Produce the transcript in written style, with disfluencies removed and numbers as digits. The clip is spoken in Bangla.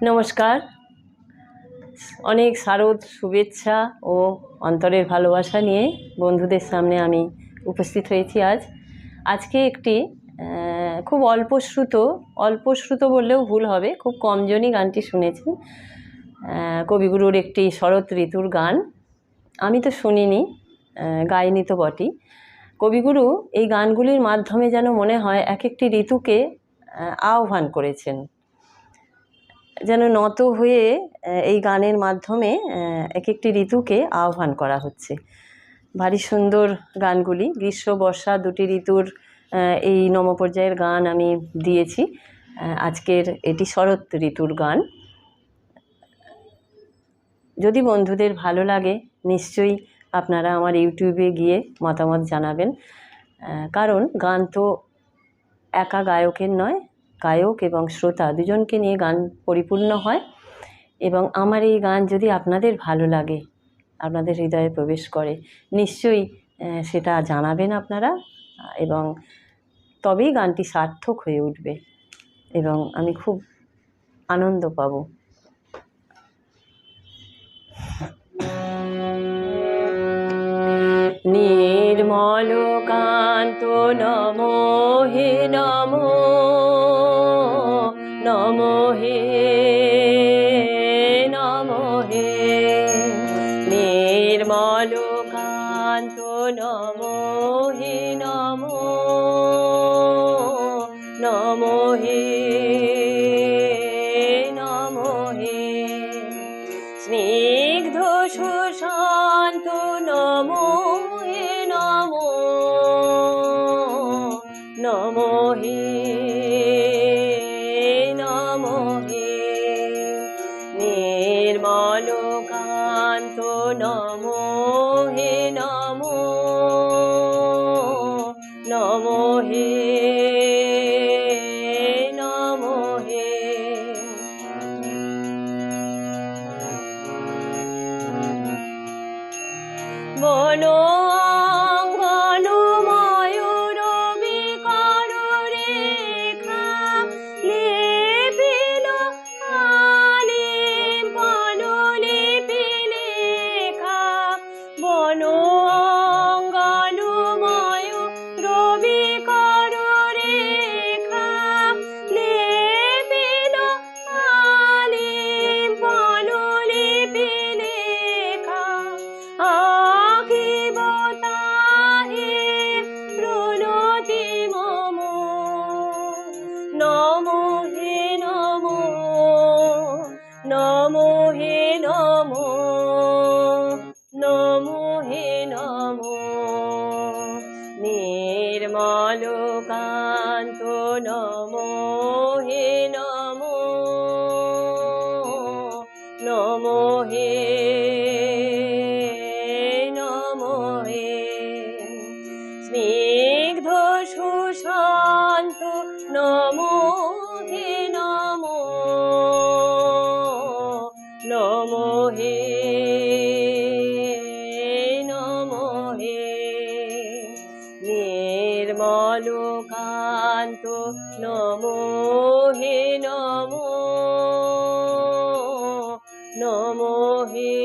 নমস্কার। অনেক শারদ শুভেচ্ছা ও অন্তরের ভালোবাসা নিয়ে বন্ধুদের সামনে আমি উপস্থিত হয়েছি আজকে একটি খুব অল্পশ্রুত বললেও ভুল হবে, খুব কমজনই গানটি শুনেছি। কবিগুরুর একটি শরৎ ঋতুর গান। আমি তো শুনিনি, গাইনি তো বটেই। কবিগুরু এই গানগুলির মাধ্যমে যেন মনে হয় এক একটি ঋতুকে আহ্বান করেছেন, যেন নত হয়ে এই গানের মাধ্যমে এক একটি ঋতুকে আহ্বান করা হচ্ছে। ভারী সুন্দর গানগুলি। গ্রীষ্ম বর্ষা দুটি ঋতুর এই নমপর্যায়ের গান আমি দিয়েছি। আজকের এটি শরৎ ঋতুর গান। যদি বন্ধুদের ভালো লাগে নিশ্চয়ই আপনারা আমার ইউটিউবে গিয়ে মতামত জানাবেন, কারণ গান তো একা গায়কের নয়, গায়ক এবং শ্রোতা দুজনকে নিয়ে গান পরিপূর্ণ হয়। এবং আমার এই গান যদি আপনাদের ভালো লাগে, আপনাদের হৃদয়ে প্রবেশ করে, নিশ্চয়ই সেটা জানাবেন আপনারা, এবং তবেই গানটি সার্থক হয়ে উঠবে এবং আমি খুব আনন্দ পাব। নির্মল কান্ত নমো হে নমো, নমো হে নমো হে। নির্মল কান্ত নমো হে নমো, নমো হে নমো হে। স্নিগ্ধ সুশান্ত নমো হে নমো, নমো হে নমো হে। নির্মল কান্ত নমো হে নমো, নমো হে নমো হে। বনো অঙ্গন ময়ূর বিকর রেখা, লিপিল আলিঙ্গন লিপিলেখা। বনো অঙ্গন ময়ূর বিকর রেখা, লিপিল আলিঙ্গন লিপিলেখা। নমো হে নমো, নমো হে নমো, নমো হে নমো। নির্মল কান্ত নমো হে নমো, নমো হে নমো হে। স্নিগ্ধ সুশান্ত নমো হে নমো, নমো হে নমো হে। নির্মল কান্ত নমো হে নমো, নমো হে